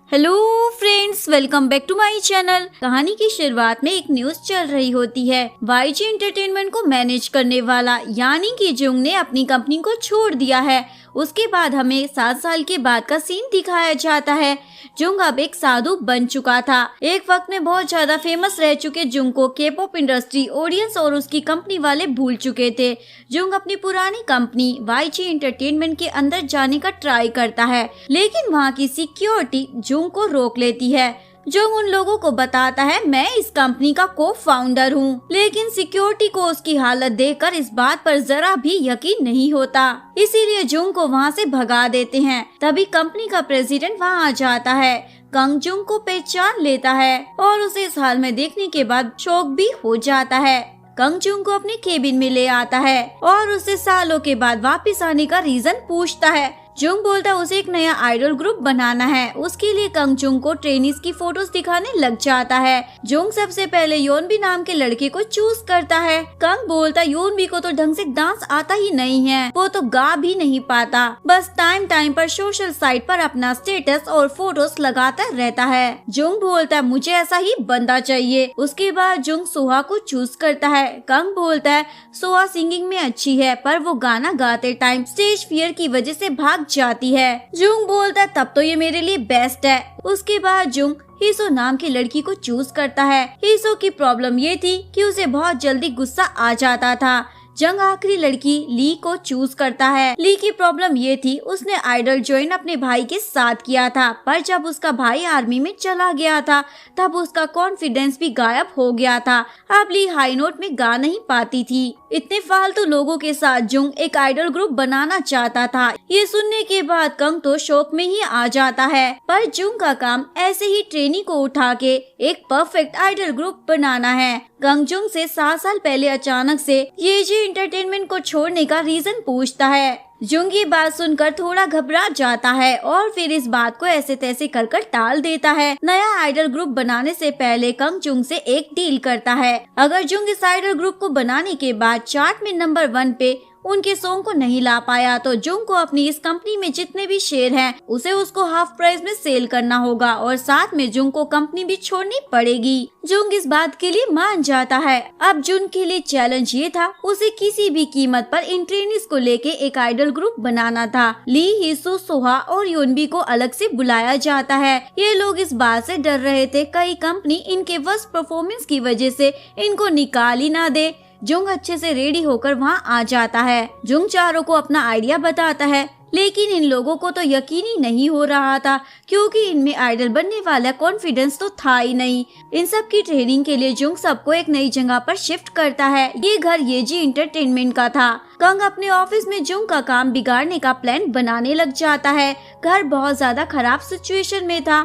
Hello friends, welcome back to my channel. कहानी की शुरुआत में एक न्यूज चल रही होती है। वाईजी एंटरटेनमेंट को मैनेज करने वाला यानी कि जुंग ने अपनी कंपनी को छोड़ दिया है। उसके बाद हमें 7 साल के बाद का सीन दिखाया जाता है। जुंग अब एक साधु बन चुका था। एक वक्त में बहुत ज्यादा फेमस रह चुके जुंग को के-पॉप इंडस्ट्री, ऑडियंस और उसकी कंपनी वाले भूल चुके थे। जुंग अपनी पुरानी कंपनी वाईजी एंटरटेनमेंट के अंदर जाने का ट्राई करता है, लेकिन वहाँ की सिक्योरिटी जुंग को रोक लेती है। जुंग उन लोगों को बताता है, मैं इस कंपनी का को फाउंडर हूँ, लेकिन सिक्योरिटी को उसकी हालत देखकर इस बात पर जरा भी यकीन नहीं होता। इसीलिए जुंग को वहाँ से भगा देते हैं। तभी कंपनी का प्रेसिडेंट वहाँ आ जाता है। कंग जुंग को पहचान लेता है और उसे इस हाल में देखने के बाद शौक भी हो जाता है। कंग जुंग को अपने केबिन में ले आता है और उससे सालों के बाद वापस आने का रीजन पूछता है। जुंग बोलता है उसे एक नया आइडल ग्रुप बनाना है। उसके लिए कंग जुंग को ट्रेनिस की फोटोज दिखाने लग जाता है। जुंग सबसे पहले योनबी नाम के लड़के को चूज करता है। कंग बोलता है योनबी को तो ढंग से डांस आता ही नहीं है, वो तो गा भी नहीं पाता, बस टाइम टाइम पर सोशल साइट पर अपना स्टेटस और फोटोज लगाता रहता है। जुंग बोलता है मुझे ऐसा ही बंदा चाहिए। उसके बाद जुंग सोहा को चूज करता है। कंग बोलता है सोहा सिंगिंग में अच्छी है, पर वो गाना गाते टाइम स्टेज फियर की वजह से भाग जाती है। जुंग बोलता है तब तो ये मेरे लिए बेस्ट है। उसके बाद जुंग हीसो नाम की लड़की को चूज करता है। हीसो की प्रॉब्लम ये थी कि उसे बहुत जल्दी गुस्सा आ जाता था। जंग आखिरी लड़की ली को चूज करता है। ली की प्रॉब्लम ये थी, उसने आइडल ज्वाइन अपने भाई के साथ किया था, पर जब उसका भाई आर्मी में चला गया था तब उसका कॉन्फिडेंस भी गायब हो गया था। अब ली हाई नोट में गा नहीं पाती थी। इतने फालतू लोगों के साथ जुंग एक आइडल ग्रुप बनाना चाहता था। ये सुनने के बाद कंग तो शौक में ही आ जाता है, पर जुंग का काम ऐसे ही ट्रेनी को उठा के एक परफेक्ट आइडल ग्रुप बनाना है। कंग जुंग से 7 साल पहले अचानक से ये एंटरटेनमेंट को छोड़ने का रीजन पूछता है। जुंग ये बात सुनकर थोड़ा घबरा जाता है और फिर इस बात को ऐसे तैसे कर टाल देता है। नया आइडल ग्रुप बनाने से पहले कंग जुंग से एक डील करता है। अगर जुंग इस आइडल ग्रुप को बनाने के बाद चार्ट में नंबर 1 पे उनके सॉन्ग को नहीं ला पाया तो जुंग को अपनी इस कंपनी में जितने भी शेयर हैं उसे उसको हाफ प्राइस में सेल करना होगा और साथ में जुंग को कंपनी भी छोड़नी पड़ेगी। जुंग इस बात के लिए मान जाता है। अब जुंग के लिए चैलेंज ये था, उसे किसी भी कीमत पर इन ट्रेनिस को लेके एक आइडल ग्रुप बनाना था। ली, हीसो, सोहा और योनबी को अलग से बुलाया जाता है। ये लोग इस बात से डर रहे थे कहीं कंपनी इनके वर्स्ट परफॉर्मेंस की वजह से इनको निकाल ही ना दे। जुंग अच्छे से रेडी होकर वहाँ आ जाता है। जुंग चारों को अपना आइडिया बताता है, लेकिन इन लोगों को तो यकीन ही नहीं हो रहा था क्योंकि इनमें आइडल बनने वाला कॉन्फिडेंस तो था ही नहीं। इन सब की ट्रेनिंग के लिए जुंग सबको एक नई जगह पर शिफ्ट करता है। ये घर येजी एंटरटेनमेंट का था। कंग अपने ऑफिस में जुंग का काम बिगाड़ने का प्लान बनाने लग जाता है। घर बहुत ज्यादा खराब सिचुएशन में था।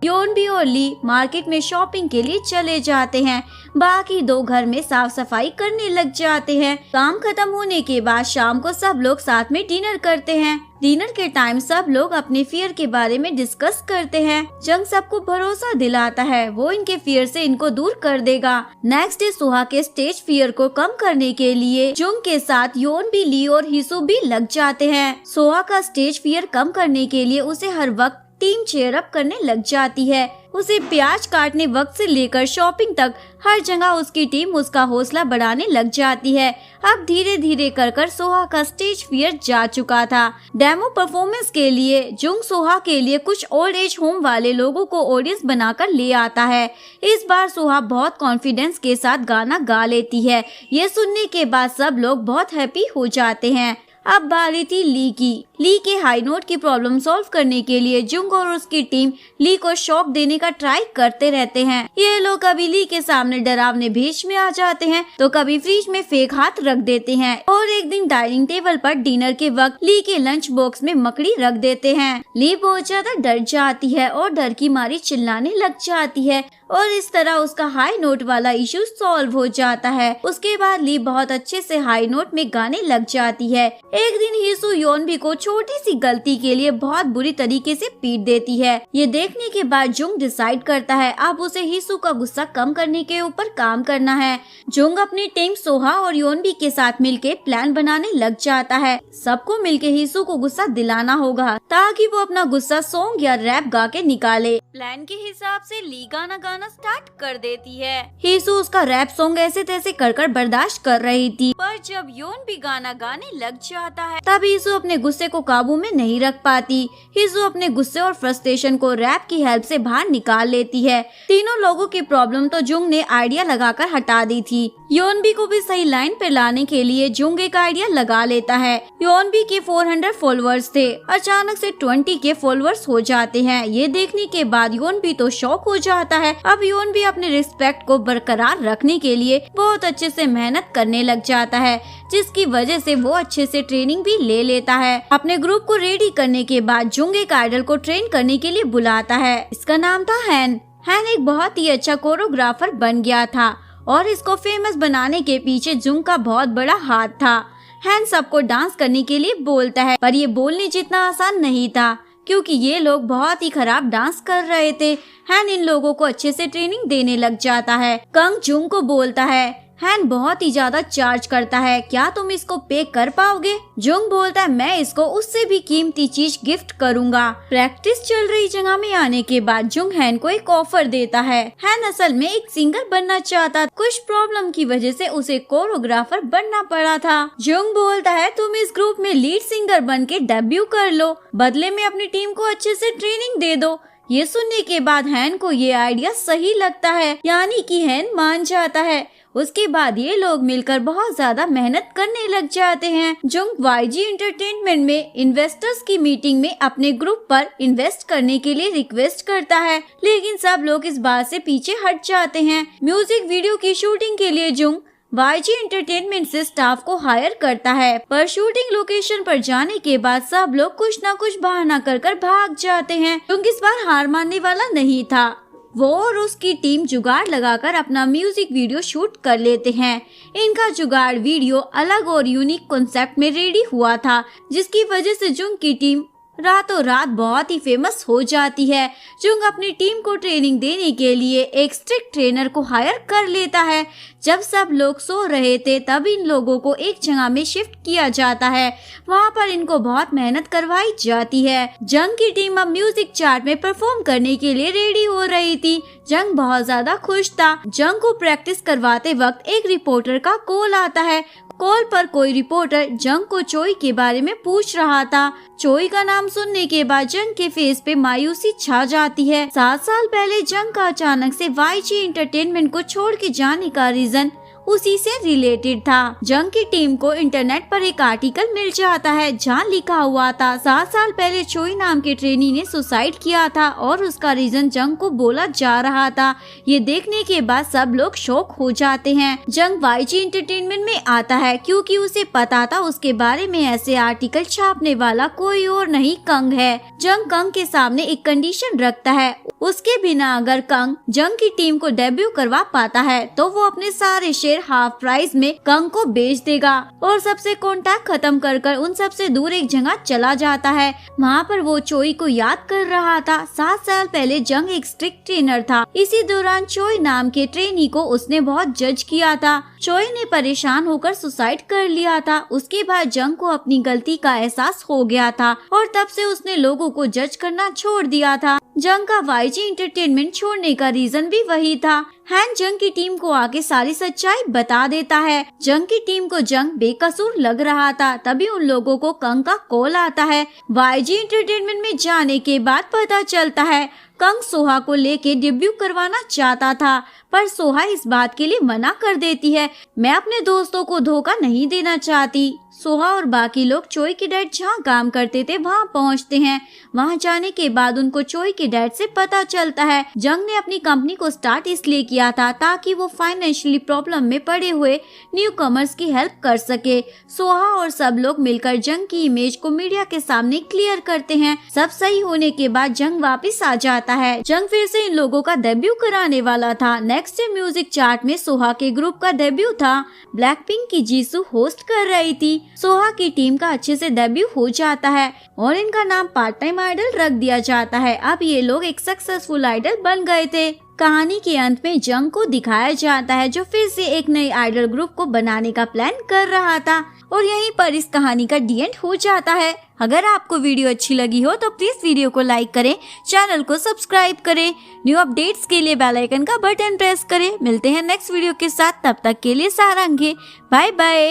योनबी और ली मार्केट में शॉपिंग के लिए चले जाते हैं। बाकी 2 घर में साफ सफाई करने लग जाते हैं। काम खत्म होने के बाद शाम को सब लोग साथ में डिनर करते हैं। डिनर के टाइम सब लोग अपने फियर के बारे में डिस्कस करते हैं। जंग सबको भरोसा दिलाता है वो इनके फियर से इनको दूर कर देगा। नेक्स्ट डे सोहा के स्टेज फियर को कम करने के लिए जुंग के साथ योनबी, ली और हीसो भी लग जाते हैं। सोहा का स्टेज फियर कम करने के लिए उसे हर वक्त टीम चेयर अप करने लग जाती है। उसे प्याज काटने वक्त से लेकर शॉपिंग तक हर जगह उसकी टीम उसका हौसला बढ़ाने लग जाती है। अब धीरे धीरे कर सोहा का स्टेज फियर जा चुका था। डेमो परफॉर्मेंस के लिए जुंग सोहा के लिए कुछ ओल्ड एज होम वाले लोगों को ऑडियंस बनाकर ले आता है। इस बार सोहा बहुत कॉन्फिडेंस के साथ गाना गा लेती है। ये सुनने के बाद सब लोग बहुत हैप्पी हो जाते हैं। अब बारी थी ली की। ली के हाई नोट की प्रॉब्लम सॉल्व करने के लिए जुंग और उसकी टीम ली को शॉक देने का ट्राई करते रहते हैं। ये लोग कभी ली के सामने डरावने भेष में आ जाते हैं तो कभी फ्रिज में फेक हाथ रख देते हैं और एक दिन डाइनिंग टेबल पर डिनर के वक्त ली के लंच बॉक्स में मकड़ी रख देते हैं। ली बहुत ज्यादा डर जाती है और डर की मारी चिल्लाने लग जाती है और इस तरह उसका हाई नोट वाला इशू सॉल्व हो जाता है। उसके बाद ली बहुत अच्छे से हाई नोट में गाने लग जाती है। एक दिन हीसो योनबी को छोटी सी गलती के लिए बहुत बुरी तरीके से पीट देती है। ये देखने के बाद जुंग डिसाइड करता है अब उसे हिसू का गुस्सा कम करने के ऊपर काम करना है। जुंग अपनी टीम सोहा और योनबी के साथ मिलके प्लान बनाने लग जाता है। सबको मिलके हिसू को गुस्सा दिलाना होगा ताकि वो अपना गुस्सा सॉन्ग या रैप गा के निकाले। प्लान के हिसाब से ली गाना गाना स्टार्ट कर देती है। हिसू उसका रैप सॉन्ग ऐसे तैसे कर बर्दाश्त कर रही थी, पर जब योनबी गाना गाने लग जाता है तब हिसू अपने गुस्से को काबू में नहीं रख पाती। हिसू अपने गुस्से और फ्रस्ट्रेशन को रैप की हेल्प से बाहर निकाल लेती है। तीनों लोगों की प्रॉब्लम तो जुंग ने आइडिया लगाकर हटा दी थी। योनबी को भी सही लाइन पे लाने के लिए जुंग एक आइडिया लगा लेता है। योनबी के 400 फॉलोअर्स थे, अचानक से 20 के फॉलोअर्स हो जाते हैं। ये देखने के बाद योनबी तो शॉक हो जाता है। अब योनबी अपने रिस्पेक्ट को बरकरार रखने के लिए बहुत अच्छे से मेहनत करने लग जाता है, जिसकी वजह से वो अच्छे से ट्रेनिंग भी ले लेता है। अपने ग्रुप को रेडी करने के बाद जुंग एक आइडल को ट्रेन करने के लिए बुलाता है। इसका नाम था हैन। हैन एक बहुत ही अच्छा कोरियोग्राफर बन गया था और इसको फेमस बनाने के पीछे जुंग का बहुत बड़ा हाथ था। हैन सबको डांस करने के लिए बोलता है, पर ये बोलने जितना आसान नहीं था क्योंकि ये लोग बहुत ही खराब डांस कर रहे थे। हैन इन लोगों को अच्छे से ट्रेनिंग देने लग जाता है। कंग जुंग को बोलता है, हैन बहुत ही ज्यादा चार्ज करता है, क्या तुम इसको पे कर पाओगे? जुंग बोलता है, मैं इसको उससे भी कीमती चीज गिफ्ट करूंगा। प्रैक्टिस चल रही जगह में आने के बाद जुंग हैन को एक ऑफर देता है। हैन असल में एक सिंगर बनना चाहता, कुछ प्रॉब्लम की वजह से उसे कोरियोग्राफर बनना पड़ा था। जुंग बोलता है, तुम इस ग्रुप में लीड सिंगर बन के डेब्यू कर लो, बदले में अपनी टीम को अच्छे से ट्रेनिंग दे दो। ये सुनने के बाद हैन को ये आइडिया सही लगता है, यानी कि हैन मान जाता है। उसके बाद ये लोग मिलकर बहुत ज्यादा मेहनत करने लग जाते हैं। जुंग वाईजी एंटरटेनमेंट में इन्वेस्टर्स की मीटिंग में अपने ग्रुप पर इन्वेस्ट करने के लिए रिक्वेस्ट करता है, लेकिन सब लोग इस बात से पीछे हट जाते हैं। म्यूजिक वीडियो की शूटिंग के लिए जुंग वाईजी एंटरटेनमेंट से स्टाफ को हायर करता है, पर शूटिंग लोकेशन पर जाने के बाद सब लोग कुछ न कुछ बहाना कर भाग जाते हैं। जुंग इस बार हार मानने वाला नहीं था। वो और उसकी टीम जुगाड़ लगाकर अपना म्यूजिक वीडियो शूट कर लेते हैं। इनका जुगाड़ वीडियो अलग और यूनिक कॉन्सेप्ट में रेडी हुआ था, जिसकी वजह से जुंग की टीम रातों रात बहुत ही फेमस हो जाती है। जुंग अपनी टीम को ट्रेनिंग देने के लिए एक स्ट्रिक्ट ट्रेनर को हायर कर लेता है। जब सब लोग सो रहे थे तब इन लोगों को एक जगह में शिफ्ट किया जाता है। वहाँ पर इनको बहुत मेहनत करवाई जाती है। जंग की टीम अब म्यूजिक चार्ट में परफॉर्म करने के लिए रेडी हो रही थी। जंग बहुत ज्यादा खुश था। जंग को प्रैक्टिस करवाते वक्त एक रिपोर्टर का कॉल आता है। कॉल पर कोई रिपोर्टर जंग को चोई के बारे में पूछ रहा था। चोई का नाम सुनने के बाद जंग के फेस पे मायूसी छा जाती है। 7 साल पहले जंग का अचानक से वाईजी एंटरटेनमेंट को छोड़ के जाने का रीजन उसी से रिलेटेड था। जंग की टीम को इंटरनेट पर एक आर्टिकल मिल जाता है जहाँ लिखा हुआ था 7 साल पहले चोई नाम के ट्रेनी ने सुसाइड किया था और उसका रीजन जंग को बोला जा रहा था। ये देखने के बाद सब लोग शॉक हो जाते हैं। जंग वाईजी एंटरटेनमेंट में आता है क्योंकि उसे पता था उसके बारे में ऐसे आर्टिकल छापने वाला कोई और नहीं, कंग है। जंग कंग के सामने एक कंडीशन रखता है, उसके बिना अगर कंग जंग की टीम को डेब्यू करवा पाता है तो वो अपने सारे शेयर हाफ प्राइस में कंग को बेच देगा और सबसे कांटेक्ट खत्म कर उन सबसे दूर एक जगह चला जाता है। वहाँ पर वो चोई को याद कर रहा था। 7 साल पहले जंग एक स्ट्रिक्ट ट्रेनर था। इसी दौरान चोई नाम के ट्रेनी को उसने बहुत जज किया था। चोई ने परेशान होकर सुसाइड कर लिया था। उसके बाद जंग को अपनी गलती का एहसास हो गया था और तब से उसने लोगों को जज करना छोड़ दिया था। जंग का वाईजी एंटरटेनमेंट छोड़ने का रीजन भी वही था। हैन जंग की टीम को आके सारी सच्चाई बता देता है। जंग की टीम को जंग बेकसूर लग रहा था। तभी उन लोगों को कंग का कॉल आता है। वाईजी एंटरटेनमेंट में जाने के बाद पता चलता है कंग सोहा को लेके डेब्यू करवाना चाहता था, पर सोहा इस बात के लिए मना कर देती है। मैं अपने दोस्तों को धोखा नहीं देना चाहती। सोहा और बाकी लोग चोई के डैड जहाँ काम करते थे वहाँ पहुँचते हैं। वहाँ जाने के बाद उनको चोई के डैड से पता चलता है जंग ने अपनी कंपनी को स्टार्ट इसलिए किया था ताकि वो फाइनेंशियली प्रॉब्लम में पड़े हुए न्यू कमर्स की हेल्प कर सके। सोहा और सब लोग मिलकर जंग की इमेज को मीडिया के सामने क्लियर करते हैं। सब सही होने के बाद जंग वापिस आ जाता है। जंग फिर से इन लोगों का डेब्यू कराने वाला था। नेक्स्ट डे म्यूजिक चार्ट में सोहा के ग्रुप का डेब्यू था। ब्लैकपिंक की जीसू होस्ट कर रही थी। सोहा की टीम का अच्छे से डेब्यू हो जाता है और इनका नाम पार्ट टाइम आइडल रख दिया जाता है। अब ये लोग एक सक्सेसफुल आइडल बन गए थे। कहानी के अंत में जंग को दिखाया जाता है जो फिर से एक नई आइडल ग्रुप को बनाने का प्लान कर रहा था और यहीं पर इस कहानी का डी एंड हो जाता है। अगर आपको वीडियो अच्छी लगी हो तो प्लीज वीडियो को लाइक करें, चैनल को सब्सक्राइब करें, न्यू अपडेट्स के लिए बेल आइकन का बटन प्रेस करें। मिलते हैं नेक्स्ट वीडियो के साथ, तब तक के लिए सारंगे, बाय बाय।